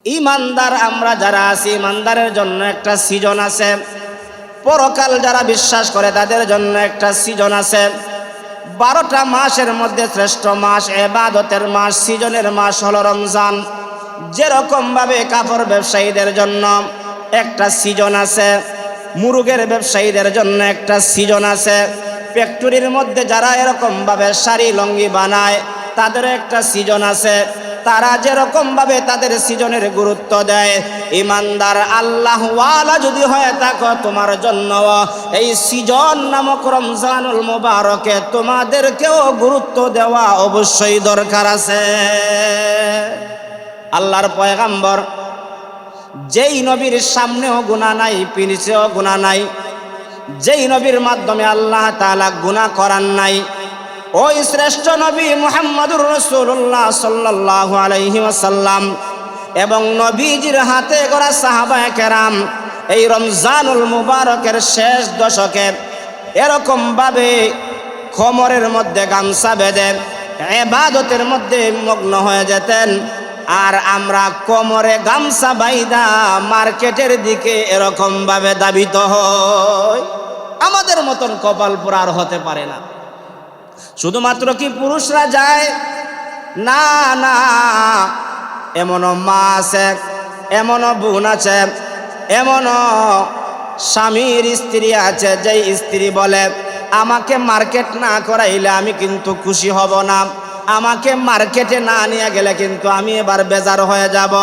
ইমানদার আমরা যারা আছি, ইমানদারের জন্য একটা সিজন আছে। পরকাল যারা বিশ্বাস করে তাদের জন্য একটা সিজন আছে। 12টা মাসের মধ্যে শ্রেষ্ঠ মাস, ইবাদতের মাস, সিজনের মাস হলো রমজান। যেরকম ভাবে কাপড় ব্যবসায়ীদের জন্য একটা সিজন আছে, মুরগের ব্যবসায়ীদের জন্য একটা সিজন আছে, ফ্যাক্টরির মধ্যে যারা এরকম ভাবে শাড়ি লঙ্গি বানায় তাদের একটা সিজন আছে। তারা যেরকম ভাবে তাদের সিজনের গুরুত্ব দেয়, ইমানদার আল্লাহ ওয়ালা যদি হয়ে থাকো তোমার জন্য এই সিজন নামক রমজানুল মুবারকে তোমাদেরকেও গুরুত্ব দেওয়া অবশ্যই দরকার আছে। আল্লাহর পয়গাম্বর যেই নবীর সামনেও গুনাহ নাই, পিছনেও গুনাহ নাই, যেই নবীর মাধ্যমে আল্লাহ তাআলা গুনাহ করান নাই, ওই শ্রেষ্ঠ নবী মুহাম্মদুর রাসূলুল্লাহ সাল্লাল্লাহু আলাইহি ওয়াসাল্লাম এবং নবীজির হাতে গড়া সাহাবায়ে কেরাম এই রমজানুল মুবারকের শেষ দশকে এরকম ভাবে কোমরের মধ্যে গামছা বেঁধে ইবাদতের মধ্যে মগ্ন হয়ে যেতেন। আর আমরা কোমরে গামছা বাইদা মার্কেটের দিকে এরকম ভাবে ধাবিত হই। আমাদের মতন কপাল পোড়া আর হতে পারে না। শুধুমাত্র কি পুরুষরা যায়? না না, এমনও মা আছে, এমনও বোন আছে, এমনও স্বামীর স্ত্রী আছে যেই স্ত্রী বলে আমাকে মার্কেট না করাইলে আমি কিন্তু খুশি হব না, আমাকে মার্কেটে না নিয়ে গেলে কিন্তু আমি এবার বেজার হয়ে যাব।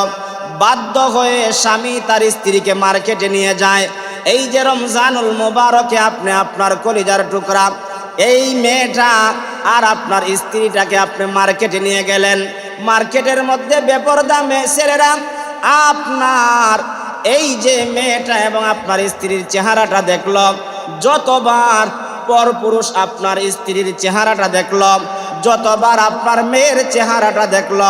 বাধ্য হয়ে স্বামী তার স্ত্রীকে মার্কেটে নিয়ে যায়। এই যে রমজানুল মুবারকে আপনি আপনার কলিজার টুকরা এই মেয়েটা আর আপনার স্ত্রীটাকে আপনি মার্কেটে নিয়ে গেলেন, মার্কেটের মধ্যে বেপরদা ছেলেরা আপনার এই যে মেয়েটা এবং আপনার স্ত্রীর চেহারাটা দেখল, যতবার পরপুরুষ আপনার স্ত্রীর চেহারাটা দেখল, যতবার আপনার মেয়ের চেহারাটা দেখল,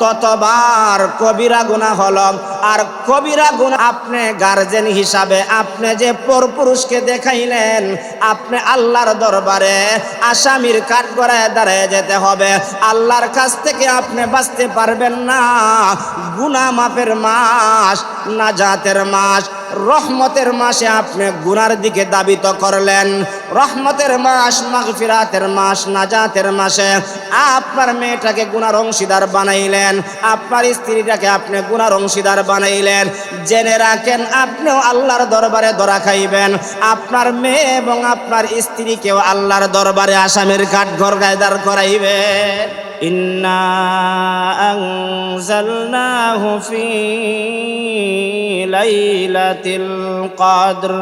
ততবার কবিরা গুনাহ হলো। আর কবিরা গুনাহ আপনি গার্জেন হিসাবে আপনি যে পরপুরুষকে দেখাইলেন, আপনি আল্লাহর দরবারে আসামির কাঠগড়ায় দাঁড়িয়ে যেতে হবে। আল্লাহর কাছ থেকে আপনি বাঁচতে পারবেন না। গুনাহ মাফের মাস, নাজাতের মাস, রহমতের মাসে আপনি গুনার দিকে ধাবিত করলেন। রহমতের মাস, মাগফিরাতের মাস, নাজাতের মাসে আপনার মেয়েটাকে গুনার অংশীদার বানাইলেন, আপনার স্ত্রীটাকে আপনি গুনার অংশীদার বানাইলেন। জেনে রাখেন আপনিও আল্লাহর দরবারে ধরা খাইবেন, আপনার মেয়ে এবং আপনার স্ত্রীকেও আল্লাহর দরবারে আসামির কাঠগড়ায় দাঁড় করাইবেন। ইন্না আনজালনাহু ফি লাইলাতিল কদর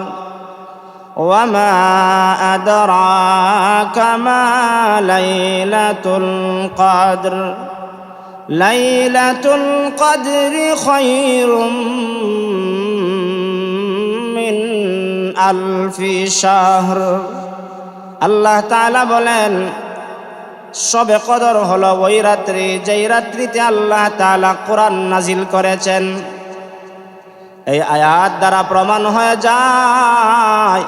ওয়া মা আদরাকা মা লাইলাতুল কদর লাইলাতুল কদরি খায়রুম মিন আলফি শাহর। আল্লাহ তাআলা বলেন শবে কদর হলো ওই রাত্রি যেই রাত্রিতে আল্লাহ তাআলা কোরআন নাজিল করেছেন। এই আয়াত দ্বারা প্রমাণ হয়ে যায়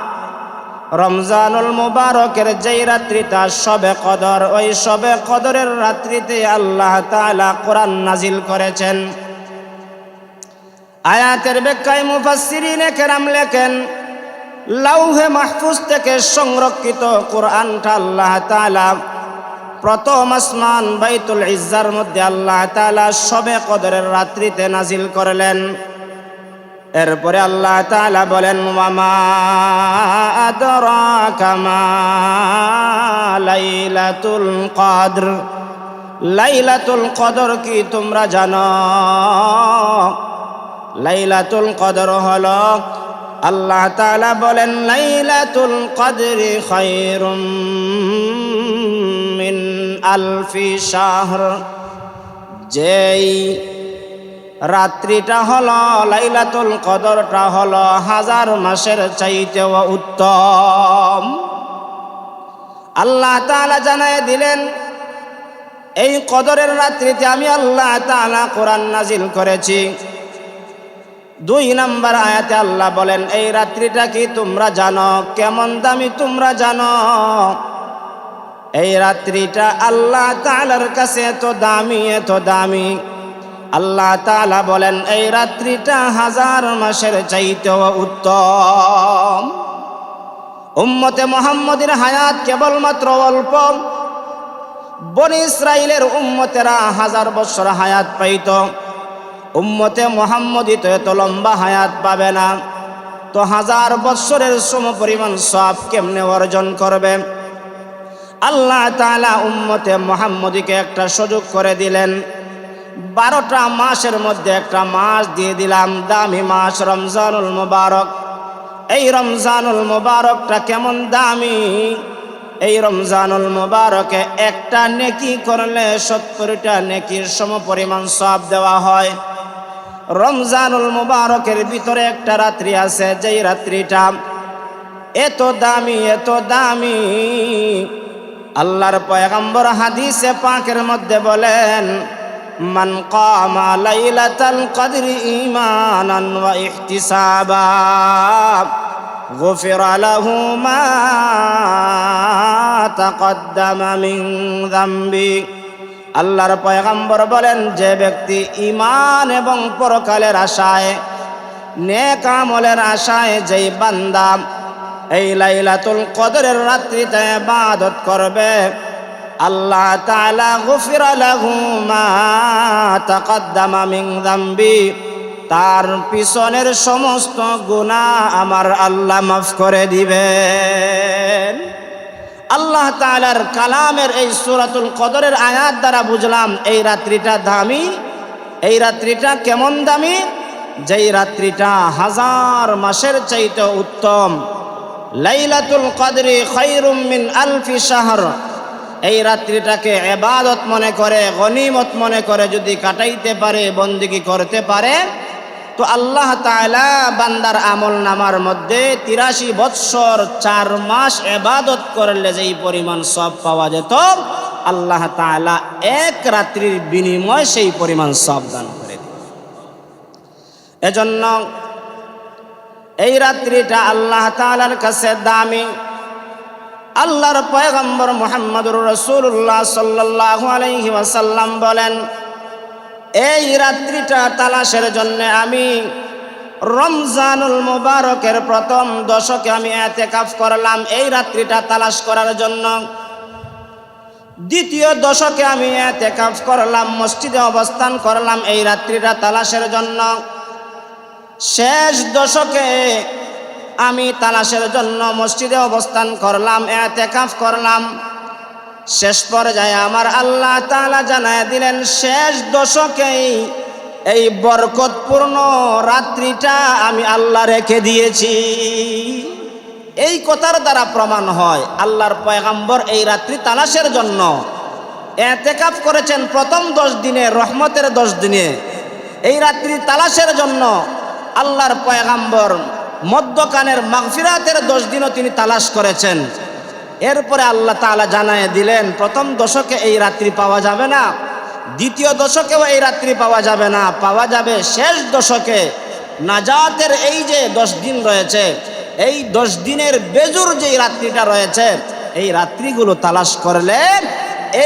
রমজানুল মুবারকের যেই রাত্রিটা শবে কদর, ওই শবে কদরের রাত্রিতে আল্লাহ তাআলা কোরআন নাজিল করেছেন। আয়াতের ব্যাখ্যায় মুফাসসিরিনে কেরাম লেখেন লাউহে মাহফুজ থেকে সংরক্ষিত কোরআনটা আল্লাহ তাআলা প্রথম আসমান বাইতুল ইজ্জার মধ্যে আল্লাহ তাআলা শবে কদরের রাত্রিতে নাজিল করলেন। এরপরে আল্লাহ তাআলা বলেন ওয়া মা আদরাকা মা লাইলাতুল কদর। লাইলাতুল কদর কি তোমরা জানো? লাইলাতুল কদর হলো আল্লাহ তাআলা বলেন লাইলাতুল কদরি খায়রুম মিন আলফি শাহর। যেই রাত্রিটা হলো লাইলাতুল কদরটা হলো 1000 মাসের চাইতেও উত্তম। আল্লাহ তাআলা জানায় দিলেন এই কদরের রাত্রিতে আমি আল্লাহ তাআলা কোরআন নাজিল করেছি। 2 নম্বর আয়াতে আল্লাহ বলেন এই রাত্রিটা কি তোমরা জানো? কেমন দামি তোমরা জানো? এই রাত্রিটা আল্লাহ তাআলার কাছে এত দামি, এত দামি আল্লাহ তাআলা বলেন এই রাত্রিটা হাজার মাসের চাইতেও উত্তম। উম্মতে মুহাম্মদের হায়াত কেবলমাত্র অল্প। বনি ইসরাইলের উম্মতেরা 1000 বছর হায়াত পাইত, উম্মতে মুহাম্মদী তো এত লম্বা হায়াত পাবে না। তো 1000 বছরের সমপরিমাণ সওয়াব কেমনে অর্জন করবে? আল্লাহ তাআলা উম্মতে মুহাম্মদীকে একটা সুযোগ করে দিলেন। 12টা মাসের মধ্যে একটা মাস দিয়ে দিলাম, দামি মাস রমজানুল মুবারক। এই রমজানুল মুবারকটা কেমন দামি! এই রমজানুল মুবারকে একটা নেকি করলে 70টা নেকির সমপরিমাণ সওয়াব দেওয়া হয়। রমজানুল মুবারকের ভিতরে একটা রাত্রি আছে, যেই রাত্রিটা এত দামি, এত দামি। আল্লাহর পয়গম্বর হাদিসে পাকের মধ্যে বলেন, মান কামা লাইলাতাল কদরি ঈমানান ওয়া ইহতিসাবা গুফিরা লাহু মা তাকদ্দামা মিন যামবি। আল্লাহর পয়গম্বর বলেন, যে ব্যক্তি ঈমান এবং পরকালের আশায়, নেক আমলের আশায় যেই বান্দা এই লাইলাতুল কদরের রাত্রিতে ইবাদত করবে, আল্লাহ তাআলা গুফিরা লাহু মা তাকদ্দামা মিন যামবি, তার পিছনের সমস্ত গুনাহ আমার আল্লাহ মাফ করে দিবেন। আল্লাহ তাআলার কালামের এই সূরাতুল কদরের আয়াত দ্বারা বুঝলাম এই রাত্রিটা দামি। এই রাত্রিটা কেমন দামি? যেই রাত্রিটা 1000 মাসের চাইতে উত্তম। লাইলাতুল কদরি খায়রুম মিন আলফি শাহর। এই রাত্রিটাকে ইবাদত মনে করে, গনিমত মনে করে যদি কাটাইতে পারে, বন্দেগী করতে পারে, তো আল্লাহ তাআলা বান্দার আমল নামার মধ্যে 83 বৎসর 4 মাস ইবাদত করলে যেই পরিমাণ সওয়াব পাওয়া যেত, আল্লাহ তাআলা এক রাত্রির বিনিময়ে সেই পরিমাণ সওয়াব দান করে দিবেন। এজন্য এই রাত্রিটা আল্লাহ তাআলার কাছে দামি। আল্লাহর পয়গম্বর মুহাম্মদুর রাসূলুল্লাহ সাল্লাল্লাহু আলাইহি ওয়াসাল্লাম বলেন, এই রাত্রিটা তালাশের জন্য আমি রমজানুল মুবারকের প্রথম দশকে আমি ইতিকাফ করলাম এই রাত্রিটা তালাশ করার জন্য। দ্বিতীয় দশকে আমি ইতিকাফ করলাম, মসজিদে অবস্থান করলাম এই রাত্রিটা তালাশের জন্য। শেষ দশকে আমি তালাশের জন্য মসজিদে অবস্থান করলাম, ইতিকাফ করলাম। শেষ পর্যায়ে আমার আল্লাহ তাআলা জানায় দিলেন, শেষ দশকেই এই বরকতপূর্ণ রাত্রিটা আমি আল্লাহ রেখে দিয়েছি। এই কথার দ্বারা প্রমাণ হয় আল্লাহর পয়গম্বর এই রাত্রি তালাশের জন্য ইতিকাফ করেছেন প্রথম 10 দিনে, রহমতের 10 দিনে। এই রাত্রি তালাশের জন্য আল্লাহর পয়গম্বর মধ্যকানের মাগফিরাতের 10 দিনও তিনি তালাশ করেছেন। এরপরে আল্লাহ তাআলা জানায় দিলেন, প্রথম দশকে এই রাত্রি পাওয়া যাবে না, দ্বিতীয় দশকেও এই রাত্রি পাওয়া যাবে না, পাওয়া যাবে শেষ দশকে। নাজাতের এই যে 10 দিন রয়েছে, এই 10 দিনের বেজুর যে রাত্রিটা রয়েছে, এই রাত্রিগুলো তালাশ করলে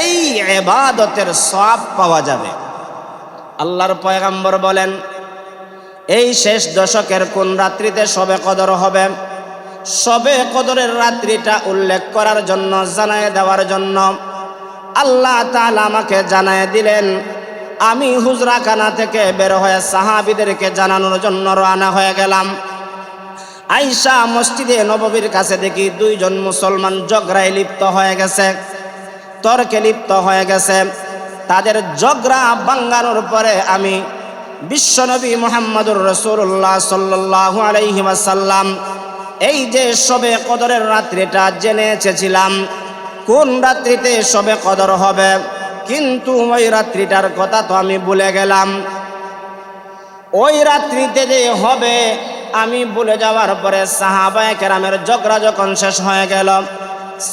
এই ইবাদতের সওয়াব পাওয়া যাবে। আল্লাহর পয়গম্বর বলেন, এই শেষ দশকের কোন রাত্রিতে শবে কদর হবে? শবে কদরের রাত্রিটা উল্লেখ করার জন্য, জানায় দেওয়ার জন্য আল্লাহ তাআলা আমাকে জানায় দিলেন। আমি হুজরাখানা থেকে বের হয়ে সাহাবীদেরকে জানানোর জন্য রওনা হয়ে গেলাম। আয়েশা মসজিদে নববীর কাছে দেখি 2 জন মুসলমান ঝগড়ায় লিপ্ত হয়ে গেছে, তর্কে লিপ্ত হয়ে গেছে। তাদের ঝগড়া ভাঙানোর পরে আমি বিশ্বনবী মুহাম্মদুর রাসূলুল্লাহ সাল্লাল্লাহু আলাইহি ওয়াসাল্লাম এই যে শবে কদরের রাত্রিটা জেনে এসেছিলাম কোন রাত্রিতে শবে কদর হবে, কিন্তু ওই রাত্রিটার কথা তো আমি ভুলে গেলাম। ওই রাত্রিতে যে হবে আমি ভুলে যাওয়ার পরে সাহাবায়ে কেরামের ঝগড়া যখন শেষ হয়ে গেল,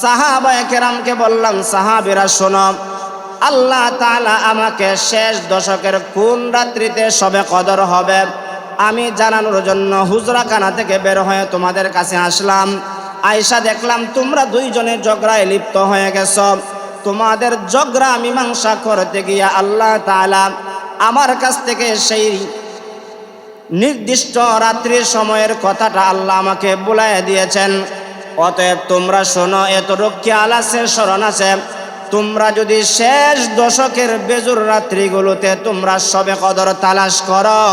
সাহাবায়ে কেরামকে বললাম, সাহাবীরা শোনো, আল্লাহ তাআলা আমাকে শেষ দশকের কোন রাত্রিতে শবে কদর হবে আমি জানানোর জন্য হুজরাখানা থেকে বের হয়ে তোমাদের কাছে আসলাম। আয়েশা, দেখলাম তোমরা 2 জনের ঝগড়ায় লিপ্ত হয়ে গেছো। তোমাদের ঝগড়া মীমাংসা করতে গিয়া আল্লাহ তাআলা আমার কাছ থেকে সেই নির্দিষ্ট রাত্রির সময়ের কথাটা আল্লাহ আমাকে বলায় দিয়েছেন। অতএব তোমরা শোনো, এতটুকু খেয়াল আছে, স্মরণ আছে, তোমরা যদি শেষ দশকের বেজুর রাত্রিগুলোতে তোমরা শবে কদর তালাশ করো,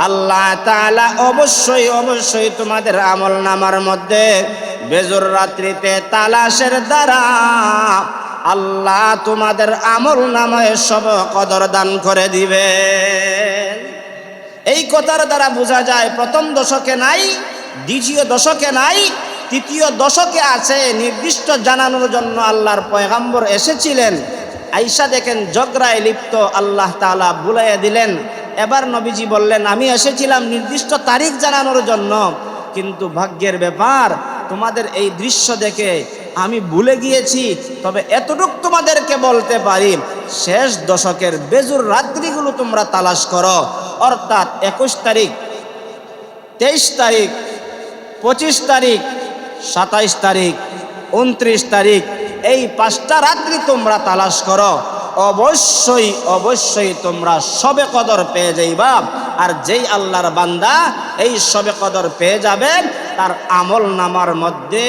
আল্লাহ তাআলা অবশ্যই অবশ্যই তোমাদের আমল নামার মধ্যে বেজুর রাত্রিতে তালাশের দ্বারা আল্লাহ তোমাদের আমল নামায় শবে কদর দান করে দিবে। এই কথার দ্বারা বোঝা যায় প্রথম দশকে নাই, দ্বিতীয় দশকে নাই, তৃতীয় দশকে আছে। নির্দিষ্ট জানানোর জন্য আল্লাহর পয়গাম্বর এসেছিলেন। আয়েশা দেখেন ঝগড়ায় লিপ্ত, আল্লাহ তাআলা বুলাইয়া দিলেন। এবার নবীজি বললেন, আমি এসেছিলাম নির্দিষ্ট তারিখ জানানোর জন্য, কিন্তু ভাগ্যের ব্যাপার তোমাদের এই দৃশ্য দেখে আমি ভুলে গিয়েছি। তবে এতটুকু তোমাদেরকে বলতে পারি, শেষ দশকের বেজুর রাত্রিগুলো তোমরা তালাশ করো, অর্থাৎ 21 তারিখ, 23 তারিখ, 25 তারিখ, 27 তারিখ, 29 তারিখ, এই 5টা রাত্রি তোমরা তালাশ করো। অবশ্যই অবশ্যই তোমরা শবে কদর পেয়ে যাইবা। আর যেই আল্লাহর বান্দা এই শবে কদর পেয়ে যাবেন, তার আমল নামার মধ্যে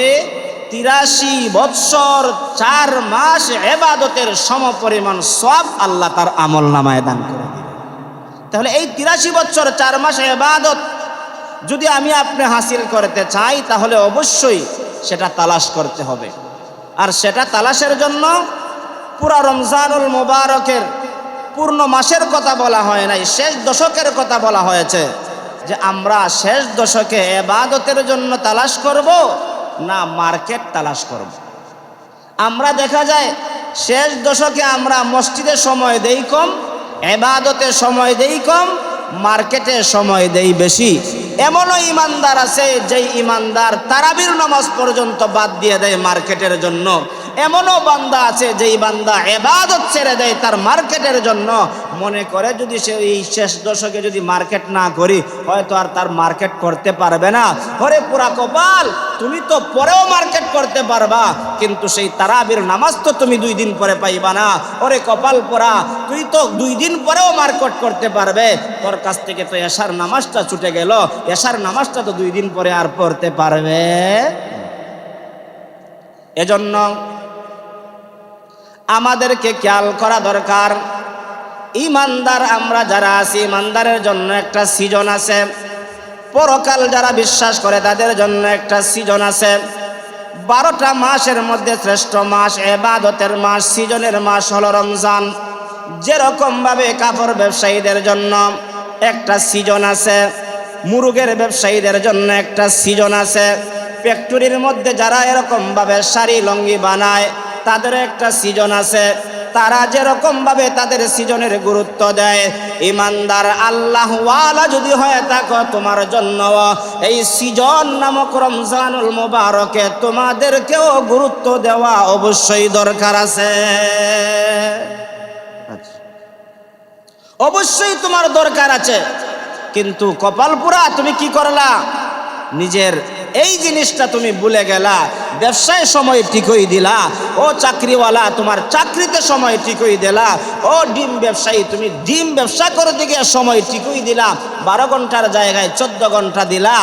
83 বৎসর 4 মাস ইবাদতের সমপরিমাণ সওয়াব আল্লাহ তার আমল নামায় দান করে দিবেন। তাহলে এই 83 বৎসর 4 মাস ইবাদত যদি আমি আপনি হাসিল করতে চাই, তাহলে অবশ্যই সেটা তালাশ করতে হবে। আর সেটা তালাশের জন্য পুরা রমজানুল মুবারকের পূর্ণ মাসের কথা বলা হয় নাই, শেষ দশকের কথা বলা হয়েছে। যে আমরা শেষ দশকে ইবাদতের জন্য তালাশ করব না মার্কেট তালাশ করব। আমরা দেখা যায় শেষ দশকে আমরা মসজিদে সময় দেই কম, ইবাদতে সময় দেই কম, মার্কেটে সময় দেই বেশি। এমনও ইমানদার আছে যেই ইমানদার তারাবির নামাজ পর্যন্ত বাদ দিয়ে দেয় মার্কেটের জন্য। এমনও বান্দা আছে যেই বান্দা ইবাদত ছেড়ে দেয় তার মার্কেটের জন্য। মনে করে যদি সে এই শেষ দশকে যদি মার্কেট না করি, হয়তো আর তার মার্কেট করতে পারবে না। ওরে পুরা কপাল, তুমি তো পরেও মার্কেট করতে পারবা, কিন্তু সেই তারাবির নামাজ তো তুমি 2 দিন পরে পাইবা না। ওরে কপাল পোড়া, তুই তো 2 দিন পরেও মার্কেট করতে পারবে, তোর কাছ থেকে তো এশার নামাজটা ছুটে গেল, এশার নামাজটা তো 2 দিন পরে আর পড়তে পারবে। এজন্য আমাদেরকে খেয়াল করা দরকার। ইমানদার আমরা যারা আছি, ইমানদারের জন্য একটা সিজন আছে। পরকাল যারা বিশ্বাস করে তাদের জন্য একটা সিজন আছে। 12টা মাসের মধ্যে শ্রেষ্ঠ মাস, ইবাদতের মাস, সিজনের মাস হলো রমজান। যেরকম ভাবে কাপড় ব্যবসায়ীদের জন্য একটা সিজন আছে, মুরগের ব্যবসায়ীদের জন্য একটা সিজন আছে, ফ্যাক্টরির মধ্যে যারা এরকম ভাবে শাড়ি লঙ্গি বানায় তাদের একটা সিজন আছে। তারা যেরকম ভাবে তাদের সিজনের গুরুত্ব দেয়, ইমানদার আল্লাহ ওয়ালা যদি হয়ে থাকো, তোমার জন্য এই সিজন নামক রমজানুল মুবারকে তোমাদেরকেও গুরুত্ব দেওয়া অবশ্যই দরকার আছে। অবশ্যই তোমার দরকার আছে। কিন্তু কপাল পুরা তুমি কি করলা, নিজের এই জিনিসটা তুমি ভুলে গেলা। ব্যবসায় সময় ঠিকই দিলা, ও চাকরিওয়ালা তোমার চাকরিতে সময় ঠিকই দিলা, ও ডিম ব্যবসায়ী তুমি ডিম ব্যবসা করতে গিয়ে সময় ঠিকই দিলা, 12 ঘন্টার জায়গায় 14 ঘন্টা দিলা।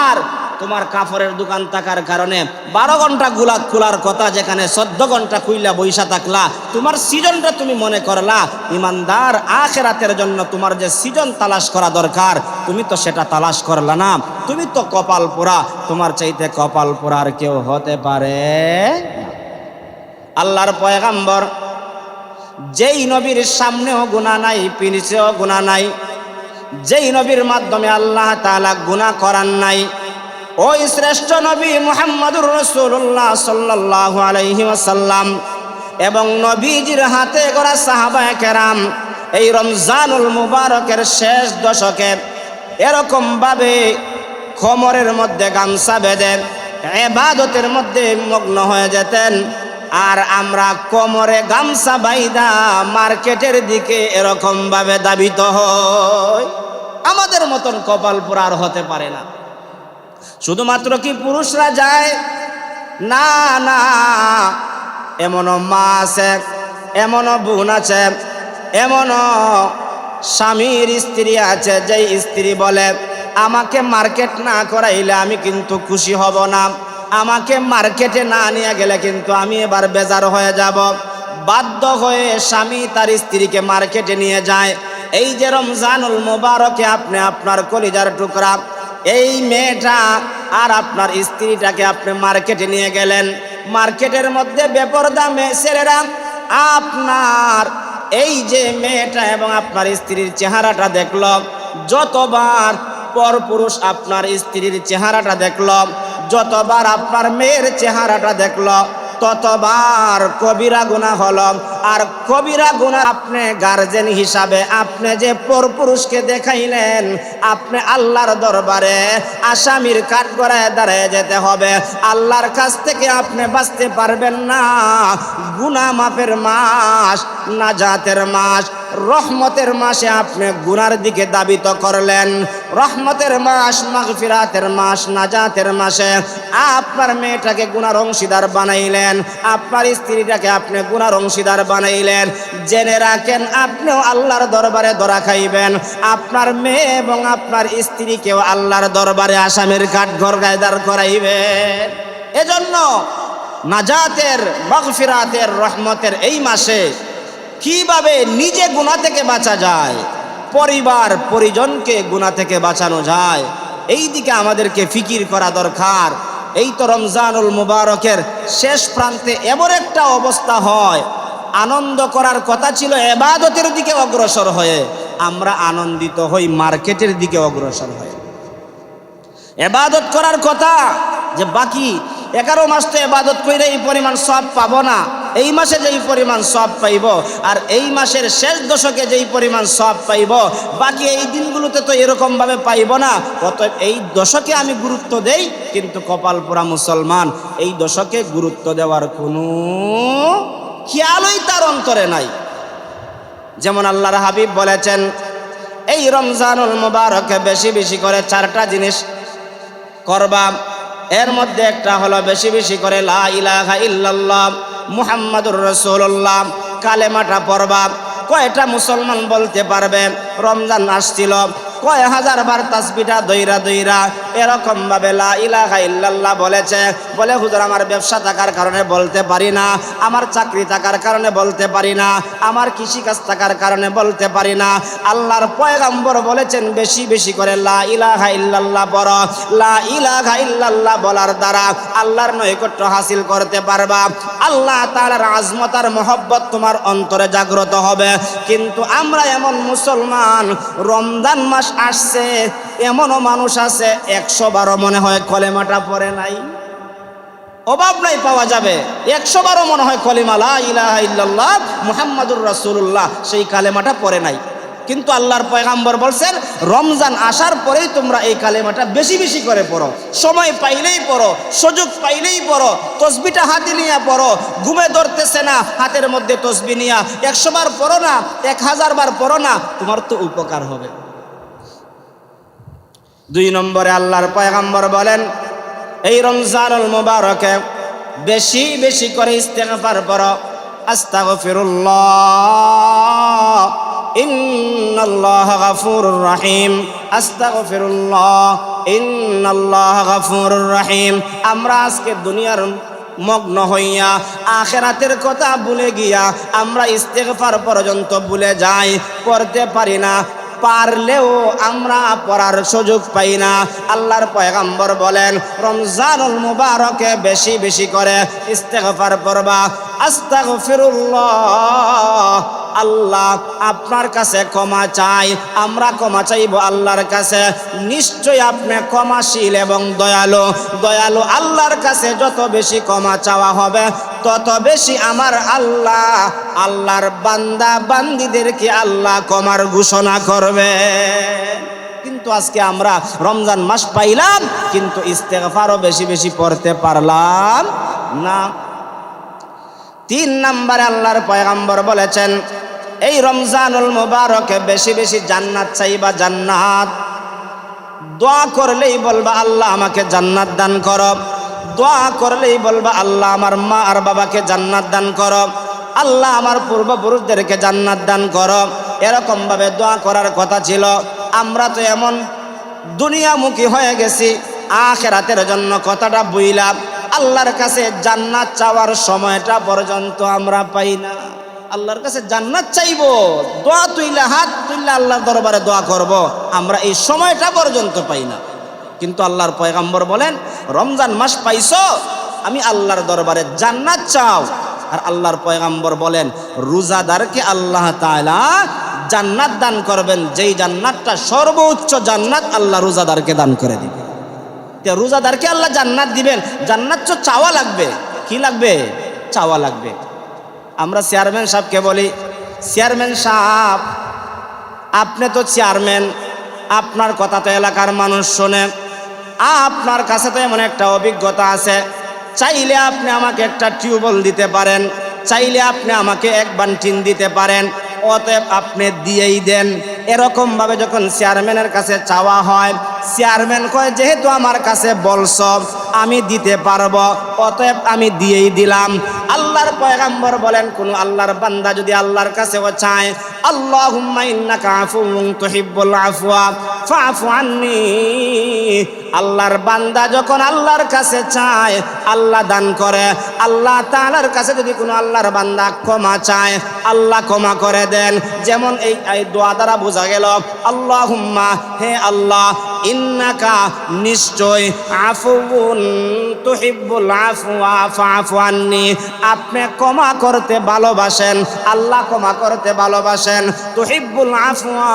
আর তোমার কাপড়ের দোকান থাকার কারণে 12 ঘন্টা গুলা খোলার কথা, যেখানে 14 ঘন্টা খুইলা বইসা থাকলা। তোমার সিজনটা তুমি মনে করলা। ইমানদার আখিরাতের জন্য তোমার যে সিজন তালাশ করা দরকার, তুমি তো সেটা তালাশ করলা না। তুমি তো কপাল পোড়া, তোমার চাইতে কপাল পোড়া আর কেউ হতে পারে? আল্লাহর পয়গাম্বর যেই নবীর সামনেও গুনাহ নাই, পিছনেও গুনাহ নাই, যেই নবীর মাধ্যমে আল্লাহ তাআলা গুনাহ করান নাই, ওই শ্রেষ্ঠ নবী মুহাম্মদুর রাসূলুল্লাহ সাল্লাল্লাহু আলাইহি ওয়াসাল্লাম এবং নবীজির হাতে গড়া সাহাবায়ে কেরাম এই রমজানুল মুবারকের শেষ দশকে এরকম ভাবে কোমরের মধ্যে গামছা বেঁধে ইবাদতের মধ্যে মগ্ন হয়ে যেতেন। আর আমরা কোমরে গামছা বাইদা মার্কেটের দিকে এরকম ভাবে ধাবিত হই। আমাদের মতন কপাল পোড়া আর হতে পারে না। শুধুমাত্র কি পুরুষরা যায়? না না, এমনও মা আছে, এমনও বোন আছে, এমনও স্বামীর স্ত্রী আছে, যেই স্ত্রী বলে আমাকে মার্কেট না করাইলে আমি কিন্তু খুশি হব না, আমাকে মার্কেটে না নিয়ে গেলে কিন্তু আমি এবার বেজার হয়ে যাব। বাধ্য হয়ে স্বামী তার স্ত্রীকে মার্কেটে নিয়ে যায়। এই যে রমজানুল মুবারকে আপনি আপনার কলিজার টুকরা এই মেয়েটা আর আপনার স্ত্রীটাকে আপনি মার্কেটে নিয়ে গেলেন। মার্কেটের মধ্যে বেপরদা ছেলেরা আপনার এই যে মেয়েটা এবং আপনার স্ত্রীর চেহারাটা দেখল, যতবার পরপুরুষ আপনার স্ত্রীর চেহারাটা দেখল, যতবার আপনার মেয়ের চেহারাটা দেখল, ততবার কবিরা গুনাহ হলো। আর কবিরা গুনাহ আপনি গার্জেন হিসাবে আপনি যে পরপুরুষকে দেখাইলেন, আপনি আল্লাহর দরবারে আসামির কাঠগড়ায় দাঁড়িয়ে যেতে হবে। আল্লাহর কাছ থেকে আপনি বাঁচতে পারবেন না। গুনাহ মাফের মাস, নাজাতের মাস, রহমতের মাসে আপনি গুনার দিকে দাবিত করলেন। রহমতের মাস, মাগফিরাতের মাস, নাজাতের মাসে আপনার মেয়েটাকে গুনার অংশীদার বানাইলেন, আপনার স্ত্রীটাকে আপনি গুনার অংশীদার বানাইলেন। জেনে রাখেন আপনিও আল্লাহর দরবারে ধরা খাইবেন, আপনার মেয়ে এবং আপনার স্ত্রীকেও আল্লাহর দরবারে আসামির কাঠগড়ায় দাঁড় করাইবেন। এজন্য নাজাতের, মাগফিরাতের, রহমতের এই মাসে কিভাবে নিজে গুনাহ থেকে বাঁচা যায়, পরিবার পরিজনকে গুনাহ থেকে বাঁচানো যায়, এই দিকে আমাদেরকে ফিকির করা দরকার। এই তো রমজানুল মুবারকের শেষ প্রান্তে এমন একটা অবস্থা হয়, আনন্দ করার কথা ছিল ইবাদতের দিকে অগ্রসর হয়ে আমরা আনন্দিত হই মার্কেটের দিকে অগ্রসর হই। ইবাদত করার কথা যে বাকি 11 মাস তো ইবাদত কইরে এই পরিমাণ সওয়াব পাবো না, এই মাসে যেই পরিমাণ সওয়াব পাইব আর এই মাসের শেষ দশকে যেই পরিমাণ সওয়াব পাইব, বাকি এই দিনগুলোতে তো এরকম ভাবে পাইব না। অতএব এই দশকে আমি গুরুত্ব দেই, কিন্তু কপাল পোড়া মুসলমান এই দশকে গুরুত্ব দেওয়ার কোনো খেয়ালই তার অন্তরে নাই। যেমন আল্লাহর হাবিব বলেছেন, এই রমজানুল মুবারকে বেশি বেশি করে 4টা জিনিস করবা। এর মধ্যে একটা হলো বেশি বেশি করে লা ইলাহা ইল্লাল্লাহ মুহাম্মাদুর রাসূলুল্লাহ কালেমাটা পড়বা। কয়টা মুসলমান বলতে পারবে রমজান আসছিল কয় হাজার বার তাসবিহটা দইরা দইরা এরকম ভাবে লা ইলাহা ইল্লাল্লাহ বলেছে? বলে হুজুর আমার ব্যবসা থাকার কারণে বলতে পারি না, আমার চাকরি থাকার কারণে বলতে পারি না, আমার কৃষিকাজ থাকার কারণে বলতে পারি না। আল্লাহর পয়গম্বর বলেছেন বেশি বেশি করে লা ইলাহা ইল্লাল্লাহ পড়ো। লা ইলাহা ইল্লাল্লাহ বলার দ্বারা আল্লাহর নৈকট্য হাসিল করতে পারবা, আল্লাহ তাআলার আজমত আর মহব্বত তোমার অন্তরে জাগ্রত হবে। কিন্তু আমরা এমন মুসলমান, রমজান মাস আসছে এমনও মানুষ আছে 100 বারও মনে হয় কলেমাটা পড়ে নাই। অভাব নাই, পাওয়া যাবে 100 বারও মনে হয় কলিমা লা ইলাহা ইল্লাল্লাহ মুহাম্মাদুর রাসূলুল্লাহ সেই কালেমাটা পড়ে নাই। কিন্তু আল্লাহর পয়গম্বর বলছেন রমজান আসার পরেই তোমরা এই কালেমাটা বেশি বেশি করে পড়ো, সময় পাইলেই পড়ো, সুযোগ পাইলেই পড়ো, তসবিটা হাতে নিয়ে পড়ো। ঘুমে ধরতেছে না, হাতের মধ্যে তসবি নিয়া 100 বার পড়ো না, 1000 বার পড়ো না, তোমার তো উপকার হবে। 2 নম্বরে আল্লাহর পয়গম্বর বলেন এই রমজানুল মুবারকে বেশি বেশি করে ইস্তেগফার পড়ো। আস্তাগফিরুল্লাহ ইন্নাল্লাহা গাফুরুর রহিম, আস্তাগফিরুল্লাহ ইন্নাল্লাহা গাফুরুর রহিম। আমরা আজকে দুনিয়ার মগ্ন হইয়া আখিরাতের কথা ভুলে গিয়া আমরা ইস্তেগফার পর্যন্ত ভুলে যাই, পড়তে পারি না, পারলেও আমরা পড়ার সুযোগ পাই না। আল্লাহর পয়গম্বর বলেন রমজানুল মুবারকে বেশি বেশি করে ইস্তেগফার পড়বা। আস্তাগফিরুল্লাহ, আল্লাহ আপনার কাছে ক্ষমা চাই, আমরা ক্ষমা চাইব আল্লাহর কাছে। নিশ্চয়ই আপনি ক্ষমাশীল এবং দয়ালু। দয়ালু আল্লাহর কাছে যত বেশি ক্ষমা চাওয়া হবে তত বেশি আমার আল্লাহ আল্লাহর বান্দা বান্দীদেরকে আল্লাহ ক্ষমার ঘোষণা করবে। কিন্তু আজকে আমরা রমজান মাস পাইলাম কিন্তু ইস্তেগফারও বেশি বেশি পড়তে পারলাম না। 3 নম্বরে আল্লাহর পয়গম্বর বলেছেন এই রমজানুল মুবারকে বেশি বেশি জান্নাত চাইবা। জান্নাত দোয়া করলেই বলবা আল্লাহ আমাকে জান্নাত দান করো, দোয়া করলেই বলবা আল্লাহ আমার মা আর বাবাকে জান্নাত দান করো, আল্লাহ আমার পূর্বপুরুষদেরকে জান্নাত দান করো। এরকম ভাবে দোয়া করার কথা ছিল। আমরা তো এমন দুনিয়ামুখী হয়ে গেছি, আখিরাতের জন্য কথাটা বুঝলাম, আল্লাহর কাছে জান্নাত চাওয়ার সময়টা পর্যন্ত আমরা পাই না। আল্লাহর কাছে জান্নাত চাইবো, দোয়া তুইলা হাত তুইলা আল্লাহর দরবারে দোয়া করব, আমরা এই সময়টা পর্যন্ত পাই না। কিন্তু আল্লাহর পয়গম্বর বলেন, রমজান মাস পাইছো, আমি আল্লাহর দরবারে জান্নাত চাও। আর আল্লাহর পয়গম্বর বলেন, রোজাদারকে আল্লাহ তাআলা জান্নাত দান করবেন, যেই জান্নাতটা সর্বোচ্চ জান্নাত আল্লাহ রোজাদারকে দান করে দিবেন। রোজাদারকে আল্লাহ জান্নাত দিবেন, জান্নাত তো চাওয়া লাগবে। কি লাগবে? চাওয়া লাগবে। আমরা চেয়ারম্যান সাহেবকে বলি, চেয়ারম্যান সাহেব, আপনি তো চেয়ারম্যান, আপনার কথা তো এলাকার মানুষ শোনে, আপনার কাছে তো এমন একটা অভিজ্ঞতা আছে, চাইলে আপনি আমাকে একটা টিউবওয়েল দিতে পারেন, চাইলে আপনি আমাকে এক বান্টিন দিতে পারেন, অতএব আপনি দিয়েই দেন। এরকম ভাবে যখন চেয়ারম্যানের কাছে চাওয়া হয়, চেয়ারম্যান কয়, যেহেতু আমার কাছে বলছ আমি দিতে পারবো, অতএব আমি দিয়েই দিলাম। আল্লাহর পয়গম্বর বলেন, কোন আল্লাহর বান্দা যদি আল্লাহর কাছে চায়, আল্লাহুম্মা ইন্নাকা আফুউন তুহিব্বুল আফওয়া ফাআফু আন্নী, আল্লাহর বান্দা যখন আল্লাহর কাছে চায় আল্লাহ দান করে। আল্লাহ তাআলার কাছে যদি কোনো আল্লাহর বান্দা ক্ষমা চায়, আল্লাহ ক্ষমা করে দেন। যেমন এই দোয়া দ্বারা বোঝা গেল, আল্লাহুম্মা, হে আল্লাহ, ইন্নাকা, নিশ্চয়, আফুউন তুহিব্বুল আফওয়া ফাআফু আন্নী, আপনি ক্ষমা করতে ভালোবাসেন, আল্লাহ ক্ষমা করতে ভালোবাসেন। তুহিব্বুল আফওয়া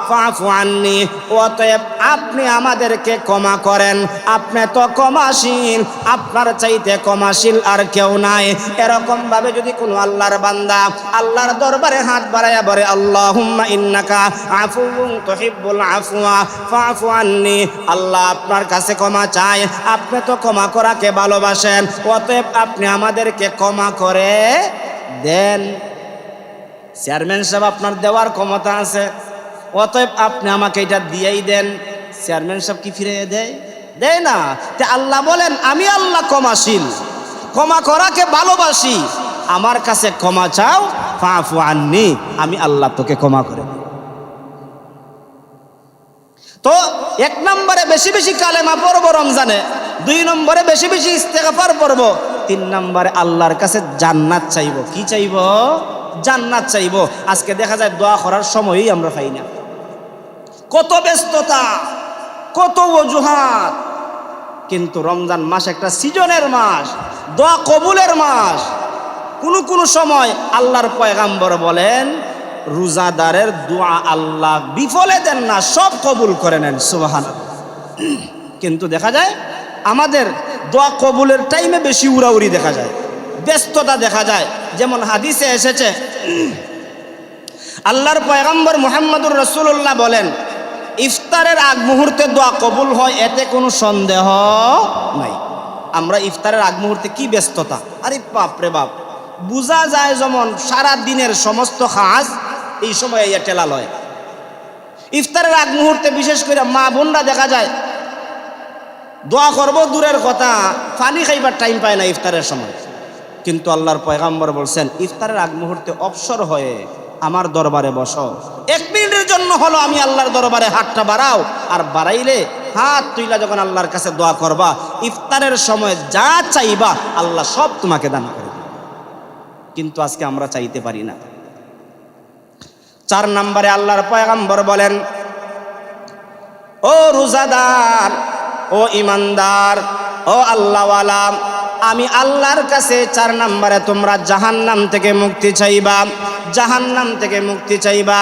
ফাআফু আন্নী, অতএব আপনি আমাদেরকে ক্ষমা করেন, আপনি তো ক্ষমাশীল, আপনার চাইতে ক্ষমাশীল আর কেউ নাই। এরকম ভাবে যদি কোনো আল্লাহর বান্দা আল্লাহর দরবারে হাত বাড়াইয়া বলে, আল্লাহুম্মা ইন্নাকা আফুউন তুহিব্বুল আফওয়া ফাআফু আন্নী, আল্লাহ আপনার কাছে ক্ষমা চাই, আপনি তো ক্ষমা করাকে ভালোবাসেন, অতএব আপনি আমাদেরকে ক্ষমা করে দেন। চেয়ারম্যান সাহেব, আপনার দেওয়ার ক্ষমতা আছে, অতএব আপনি আমাকে এটা দিয়েই দেন। চেয়ারম্যান সাহেব কি ফিরে দেয়? দেয় না। তে আল্লাহ বলেন, আমি আল্লাহ ক্ষমাশীল, ক্ষমা করাকে ভালোবাসি, আমার কাছে ক্ষমা চাও, ফাআফু আন্নী, আমি আল্লাহ তোকে ক্ষমা করে দিই। তো এক নম্বরে বেশি বেশি কালেমা পড়ব রমজানে, 2 নম্বরে বেশি বেশি ইস্তেগফার পড়ব, 3 নম্বরে আল্লাহর কাছে জান্নাত চাইব। কি চাইব? জান্নাত চাইব। আজকে দেখা যায় দোয়া করার সময়ই আমরা পাই না। কত ব্যস্ততা, কত অজুহাত। কিন্তু রমজান মাস একটা সিজনের মাস, দোয়া কবুলের মাস। কোন সময় আল্লাহর পয়গম্বর বলেন, রোজাদারের দোয়া আল্লাহ বিফলে দেন না, সব কবুল করে নেন। সুবহানাল্লাহ। কিন্তু দেখা যায় আমাদের দোয়া কবুলের টাইমে বেশি উড়াউড়ি দেখা যায়, ব্যস্ততা দেখা যায়। যেমন হাদিসে এসেছে, আল্লাহর পয়গম্বর মুহাম্মদুর রাসূলুল্লাহ বলেন, ইফতারের আগ মুহূর্তে দোয়া কবুল হয়, এতে কোনো সন্দেহ নাই। আমরা ইফতারের আগ মুহূর্তে কি ব্যস্ততা, আরে বাপ রে বাপ, বোঝা যায় যেমন সারা দিনের সমস্ত কাজ এই সময় টেলা লয়। ইফতারের আগ মুহূর্তে বিশেষ করে মা বোনরা দেখা যায় দোয়া করব দূরের কথা, পানি খাইবার টাইম পায় না ইফতারের সময়। কিন্তু আল্লাহর পয়গম্বর বলছেন, ইফতারের আগ মুহূর্তে অবসর হয়ে আমার দরবারে বসো, 1 মিনিটের জন্য হলো আমি আল্লাহর দরবারে হাতটা বাড়াও, আর বাড়াইলে হাত তুইলা যখন আল্লাহর কাছে দোয়া করবা, ইফতারের সময় যা চাইবা আল্লাহ সব তোমাকে দান করে দিবে। কিন্তু আজকে আমরা চাইতে পারি না। 4 নম্বরে আল্লাহর পয়গম্বর বলেন, ও রোজাদার, ও ইমানদার, ও আল্লাহওয়ালা, আমি আল্লাহর কাছে 4 নম্বরে তোমরা জাহান্নাম থেকে মুক্তি চাইবা, জাহান্নাম থেকে মুক্তি চাইবা।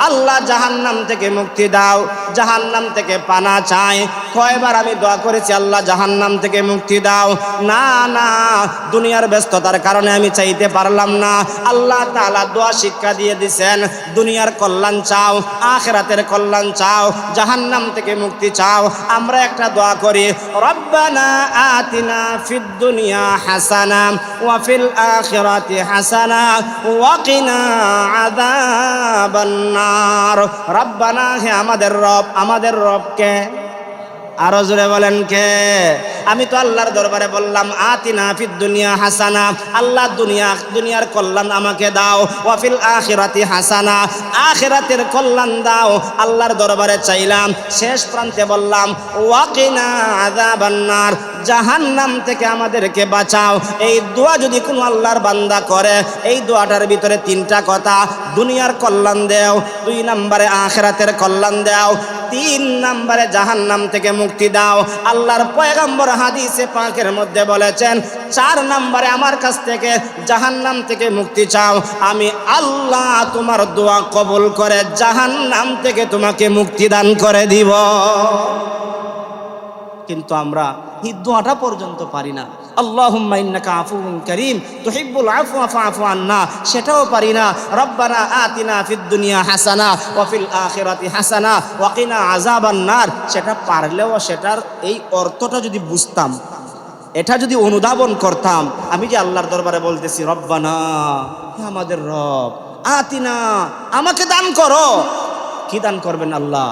আল্লাহ জাহান্নাম থেকে মুক্তি দাও, জাহান্নাম থেকে পানা চাই। কয়বার আমি দোয়া করেছি, আল্লাহ জাহান্নাম থেকে মুক্তি দাও। না না, দুনিয়ার ব্যস্ততার কারণে আমি চাইতে পারলাম না। আল্লাহ তাআলা দোয়া শিক্ষা দিয়ে দিছেন, দুনিয়ার কল্যাণ চাও, আখিরাতের কল্যাণ চাও, জাহান্নাম থেকে মুক্তি চাও। আমরা একটা দোয়া করি, রব্বানা আতিনা ফিদ দুনিয়া হাসানা ওয়া ফিল আখিরাতি হাসানা ওয়া কিনা আযাবান নার। রব্বানা, হে আমাদের রব, আমাদের রবকে আরো জোরে বলেন কে? আমি তো আল্লাহর দরবারে বললাম আতিনা ফিদ দুনিয়া হাসানা, আল্লাহ দুনিয়ার কল্যাণ আমাকে দাও, ওয়া ফিল আখিরাতি হাসানা, আখিরাতের কল্যাণ দাও। আল্লাহর দরবারে চাইলাম, শেষ প্রান্তে বললাম ওয়াকিনা আযাবান্নার, জাহান্নাম থেকে আমাদেরকে বাঁচাও। এই দোয়া যদি কোনো আল্লাহর বান্দা করে, এই দোয়াটার ভিতরে তিনটা কথা, দুনিয়ার কল্যাণ দাও, 2 নম্বরে আখিরাতের কল্যাণ দাও, 3 নম্বরে জাহান্নাম থেকে মুক্তি দাও। আল্লাহর পয়গম্বর হাদিসে পাকের মধ্যে বলেছেন 4 নম্বরে আমার কাছ থেকে জাহান্নাম থেকে মুক্তি চাও, আমি আল্লাহ তোমার দোয়া কবুল করে জাহান্নাম থেকে তোমাকে মুক্তি দান করে দিব। কিন্তু আমরা এই দোয়াটা পর্যন্ত পারি না। আল্লাহুম্মা ইন্নাকা আফুউন কারীম তুহিব্বুল আফওয়া ফাআফু আন্না, সেটাও পারি না। রব্বানা আতিনা ফিদ দুনিয়া হাসানা ওয়া ফিল আখিরাতি হাসানা ওয়া কিনা আযাবান নার, সেটা পারলেও সেটার এই অর্থটা যদি বুঝতাম, এটা যদি অনুধাবন করতাম, আমি যে আল্লাহর দরবারে বলতেছি রব্বানা, হে আমাদের রব, আতিনা, আমাকে দান করো। কি দান করবেন আল্লাহ?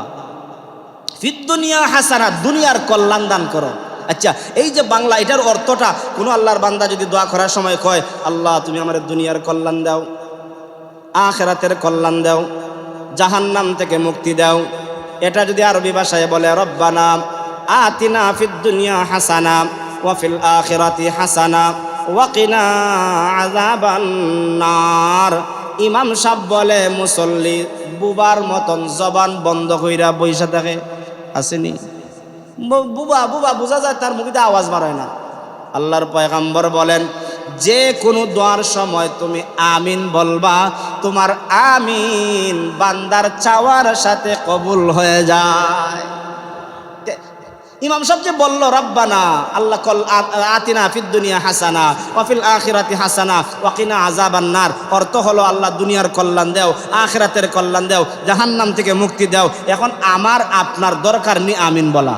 ফিদ দুনিয়া হাসানা, দুনিয়ার কল্যাণ দান করো। আচ্ছা, এই যে বাংলা, এটার অর্থটা কোনো আল্লাহর বান্দা যদি দোয়া করার সময় কয় আল্লাহ তুমি আমার দুনিয়ার কল্যাণ দাও, আখিরাতের কল্যাণ দাও, জাহান্নাম থেকে মুক্তি দাও, এটা যদি আরবি ভাষায় বলে রব্বানা আতিনা ফিদ দুনিয়া হাসানা ওয়া ফিল আখিরাতি হাসানা ওয়া কিনা আযাবান নার, ইমাম সাহেব বলে মুসল্লি বুবার মতন জবান বন্ধ কইরা বইসা থাকে, আসেনি? বুবা বুবা বোঝা যায়, তার মুখে আওয়াজ বার হয় না। আল্লাহর পয়গম্বর বলেন যে কোনো দোয়ার সময় তুমি আমিন বলবা, তোমার আমিন বান্দার চাওয়ার সাথে কবুল হয়ে যায়। ইমাম সাহেব যে বলল রব্বানা আল্লাহ আতিনা ফিদ দুনিয়া হাসানা ওয়া ফিল আখিরাতি হাসানা ওয়া কিনা আযাবান নার, অর্থ হলো আল্লাহ দুনিয়ার কল্যাণ দাও, আখিরাতের কল্যাণ দাও, জাহান্নাম থেকে মুক্তি দাও। এখন আমার আপনার দরকার নেই আমিন বলা,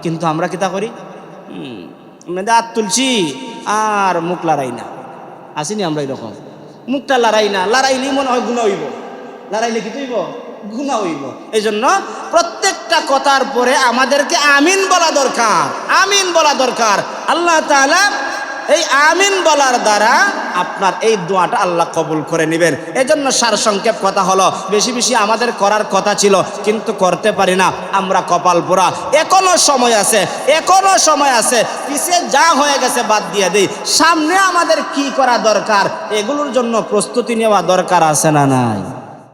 কিন্তু আমরা কি তা করি? হাত তুলছি আর মুখ লড়াই না, আসিনি আমরা এরকম, মুখটা লড়াই না, লড়াইলেই মনে হয় গুনাহ হইব, লড়াইলে কি হইব? গুনাহ হইব। এই জন্য প্রত্যেকটা কথার পরে আমাদেরকে আমিন বলা দরকার, আমিন বলা দরকার। আল্লাহ তাআলা এই আমিন বলার দ্বারা আপনার এই দোয়াটা আল্লাহ কবুল করে নেবেন। এজন্য সারসংক্ষেপ কথা হলো, বেশি বেশি আমাদের করার কথা ছিল কিন্তু করতে পারি না, আমরা কপাল পোড়া। এখনো সময় আছে, এখনো সময় আছে, পিছে যা হয়ে গেছে বাদ দিয়ে দিই, সামনে আমাদের কি করা দরকার এগুলোর জন্য প্রস্তুতি নেওয়া দরকার আছে না নাই?